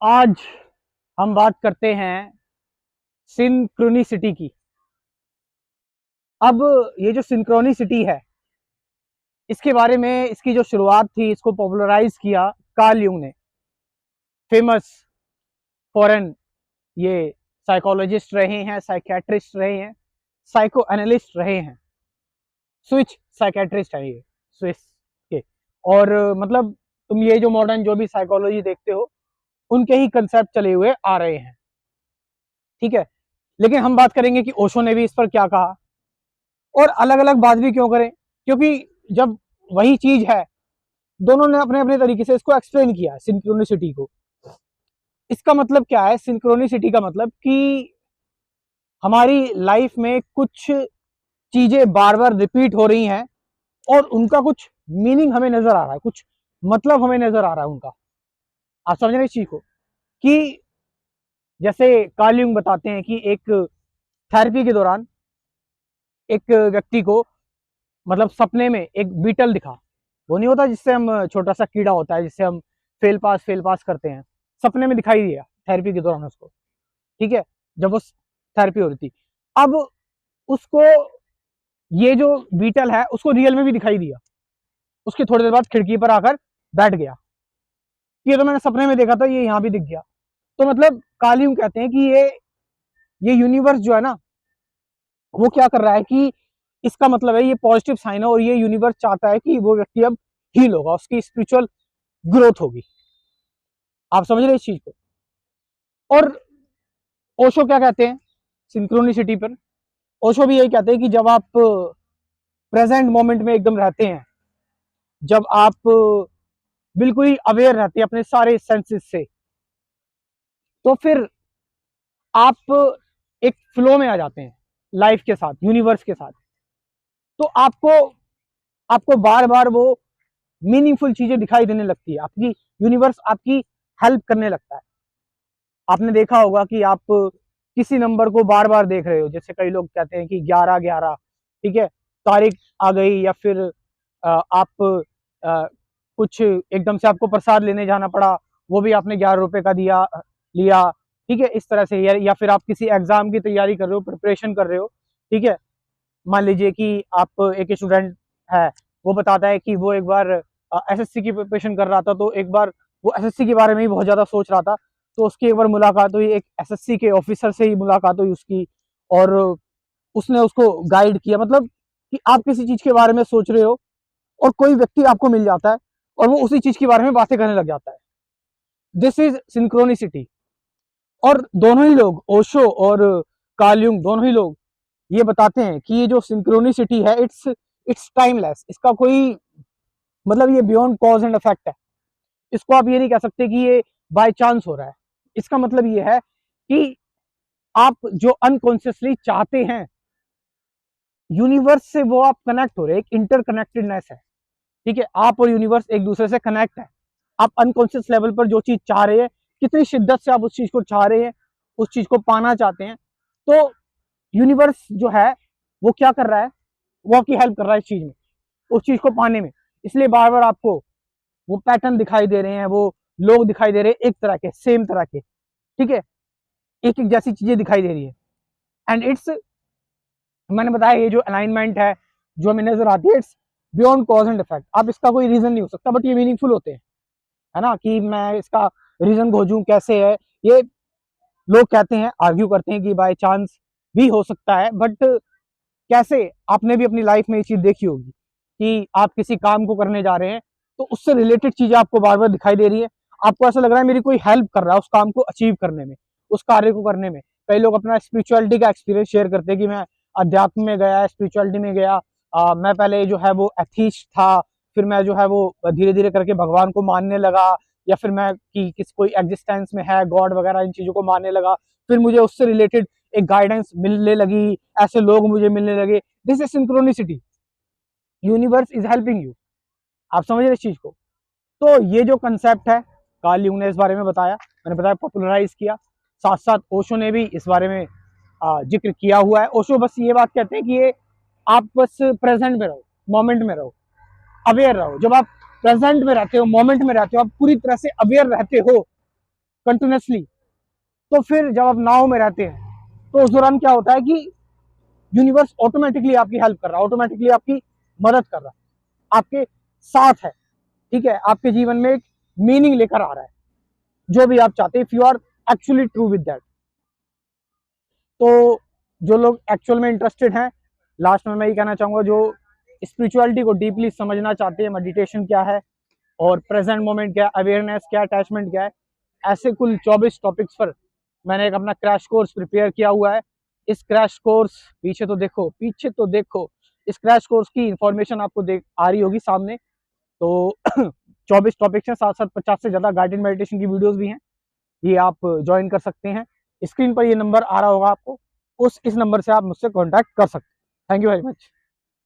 आज हम बात करते हैं सिंक्रोनिसिटी की। अब ये जो सिंक्रोनिसिटी है, इसके बारे में इसकी जो शुरुआत थी, इसको पॉपुलराइज किया कार्ल यूंग ने। फेमस फॉरेन ये साइकोलॉजिस्ट रहे हैं, साइकियाट्रिस्ट रहे हैं, साइको एनालिस्ट रहे हैं, स्विच साइकियाट्रिस्ट है ये, स्विस के। और मतलब तुम ये जो मॉडर्न जो भी साइकोलॉजी देखते हो, उनके ही कंसेप्ट चले हुए आ रहे हैं। ठीक है, लेकिन हम बात करेंगे कि ओशो ने भी इस पर क्या कहा और अलग अलग बात भी क्यों करें, क्योंकि जब वही चीज है, दोनों ने अपने अपने तरीके से इसको एक्सप्लेन किया सिंक्रोनिसिटी को। इसका मतलब क्या है? सिंक्रोनिसिटी का मतलब कि हमारी लाइफ में कुछ चीजें बार बार रिपीट हो रही हैं और उनका कुछ मीनिंग हमें नजर आ रहा है, कुछ मतलब हमें नजर आ रहा है उनका। आप समझ रहे हैं इस चीज को? कि जैसे कार्ल यूंग बताते हैं कि एक थेरेपी के दौरान एक व्यक्ति को मतलब सपने में एक बीटल दिखा। वो नहीं होता जिससे हम, छोटा सा कीड़ा होता है जिससे हम फेल पास करते हैं, सपने में दिखाई दिया थेरेपी के दौरान उसको। ठीक है, जब वो थेरेपी हो रही थी, अब उसको ये जो बीटल है उसको रियल में भी दिखाई दिया। उसके थोड़ी देर बाद खिड़की पर आकर बैठ गया। ये तो मैंने सपने में देखा था, ये यहाँ भी दिख गया। तो मतलब कार्ल यूंग कहते हैं कि ये यूनिवर्स जो है ना, वो क्या कर रहा है कि इसका मतलब है ये पॉजिटिव साइन है और ये यूनिवर्स चाहता है कि वो व्यक्ति अब हील होगा, उसकी स्पिरिचुअल ग्रोथ होगी। आप समझ रहे इस चीज को? और ओशो क्या कहते हैं सिंक्रोनिसिटी पर? ओशो भी यही कहते हैं कि जब आप प्रेजेंट मोमेंट में एकदम रहते हैं, जब आप बिल्कुल ही अवेयर रहते हैं अपने सारे सेंसेस से, तो फिर आप एक फ्लो में आ जाते हैं लाइफ के साथ, यूनिवर्स के साथ। तो आपको आपको बार बार वो मीनिंगफुल चीजें दिखाई देने लगती है, आपकी यूनिवर्स आपकी हेल्प करने लगता है। आपने देखा होगा कि आप किसी नंबर को बार बार देख रहे हो, जैसे कई लोग कहते हैं कि 11 11, ठीक है, तारीख आ गई, या फिर आप कुछ एकदम से आपको प्रसाद लेने जाना पड़ा, वो भी आपने 11 रुपए का दिया लिया। ठीक है, इस तरह से, या फिर आप किसी एग्जाम की तैयारी कर रहे हो, प्रिपरेशन कर रहे हो। ठीक है, मान लीजिए कि आप एक स्टूडेंट है, वो बताता है कि वो एक बार एसएससी की प्रिपरेशन कर रहा था, तो एक बार वो एसएससी के बारे में ही बहुत ज्यादा सोच रहा था। तो उसकी एक बार मुलाकात हुई, एक एसएससी के ऑफिसर से ही मुलाकात हुई उसकी, और उसने उसको गाइड किया। मतलब कि आप किसी चीज के बारे में सोच रहे हो और कोई व्यक्ति आपको मिल जाता है और वो उसी चीज के बारे में बातें करने लग जाता है। This is synchronicity. और दोनों ही लोग, ओशो और कार्ल यूंग, दोनों ही लोग ये बताते हैं कि ये जो सिंक्रोनिसिटी है, इट्स टाइमलेस। इसका कोई मतलब, ये बियॉन्ड कॉज एंड इफेक्ट है। इसको आप ये नहीं कह सकते कि ये बाय चांस हो रहा है। इसका मतलब ये है कि आप जो अनकॉन्शियसली चाहते हैं यूनिवर्स से, वो आप कनेक्ट हो रहे हैं, एक इंटरकनेक्टेडनेस है। ठीक है, आप और यूनिवर्स एक दूसरे से कनेक्ट है। आप अनकॉन्शियस लेवल पर जो चीज चाह रहे हैं, कितनी शिद्दत से आप उस चीज को चाह रहे हैं, उस चीज को पाना चाहते हैं, तो यूनिवर्स जो है वो क्या कर रहा है, वो आपकी हेल्प कर रहा है इस चीज में, उस चीज को पाने में। इसलिए बार बार आपको वो पैटर्न दिखाई दे रहे हैं, वो लोग दिखाई दे रहे हैं, एक तरह के, सेम तरह के। ठीक है, एक एक जैसी चीजें दिखाई दे रही है। एंड इट्स, मैंने बताया, ये जो अलाइनमेंट है जो हमें नजर आती है, it's beyond cause and effect. अब इसका कोई रीजन नहीं हो सकता, बट ये मीनिंगफुल होते हैं, है ना? कि मैं इसका रीजन खोजूं कैसे है, ये लोग कहते हैं, आर्ग्यू करते हैं कि बाय चांस भी हो सकता है। बट कैसे, आपने भी अपनी लाइफ में ये चीज देखी होगी कि आप किसी काम को करने जा रहे हैं, तो उससे रिलेटेड चीजें आपको बार बार दिखाई दे रही है। आपको ऐसा लग रहा है मेरी कोई हेल्प कर रहा है उस काम को अचीव करने में, उस कार्य को करने में। कई लोग अपना स्पिरिचुअलिटी का एक्सपीरियंस शेयर करते हैं कि मैं अध्यात्म में गया, स्पिरिचुअलिटी में गया, मैं पहले जो है वो एथीस्ट था, फिर मैं जो है वो धीरे धीरे करके भगवान को मानने लगा, या फिर मैं कि किस कोई एग्जिस्टेंस में है, गॉड वगैरह, इन चीजों को मानने लगा। फिर मुझे उससे रिलेटेड एक गाइडेंस मिलने लगी, ऐसे लोग मुझे मिलने लगे। This is synchronicity, universe is helping you. आप समझ रहे इस चीज को? तो ये जो कंसेप्ट है, कार्ल यूंग ने इस बारे में बताया, मैंने बताया पॉपुलराइज किया। साथ साथ ओशो ने भी इस बारे में जिक्र किया हुआ है। ओशो बस ये बात कहते हैं कि ये आप बस प्रेजेंट में रहो, मोमेंट में रहो, अवेयर रहो। जब आप प्रेजेंट में रहते हो, मोमेंट में रहते हो, आप पूरी तरह से अवेयर रहते हो, कंटिन्यूसली, तो फिर जब आप नाव में रहते हैं तो उस दौरान क्या होता है कि यूनिवर्स ऑटोमेटिकली आपकी हेल्प कर रहा है, ऑटोमेटिकली आपकी मदद कर रहा है, आपके साथ है, ठीक है, आपके जीवन में एक मीनिंग लेकर आ रहा है जो भी आप चाहते हैं, if you are actually true with that. तो जो लोग एक्चुअल में इंटरेस्टेड हैं, लास्ट में मैं ये कहना चाहूंगा, जो स्पिरिचुअलिटी को डीपली समझना चाहते हैं, मेडिटेशन क्या है और प्रेजेंट मोमेंट क्या है, अवेयरनेस क्या है, अटैचमेंट क्या है, ऐसे कुल 24 टॉपिक्स पर मैंने एक अपना क्रैश कोर्स प्रिपेयर किया हुआ है। इस क्रैश कोर्स, पीछे तो देखो, पीछे तो देखो, इस क्रैश कोर्स की इंफॉर्मेशन आपको देख आ रही होगी सामने। तो 24 टॉपिक्स हैं, साथ साथ 50 से ज़्यादा गाइडेड मेडिटेशन की वीडियोस भी हैं, ये आप ज्वाइन कर सकते हैं। स्क्रीन पर ये नंबर आ रहा होगा आपको, इस नंबर से आप मुझसे कॉन्टैक्ट कर सकते हैं। Thank you very much.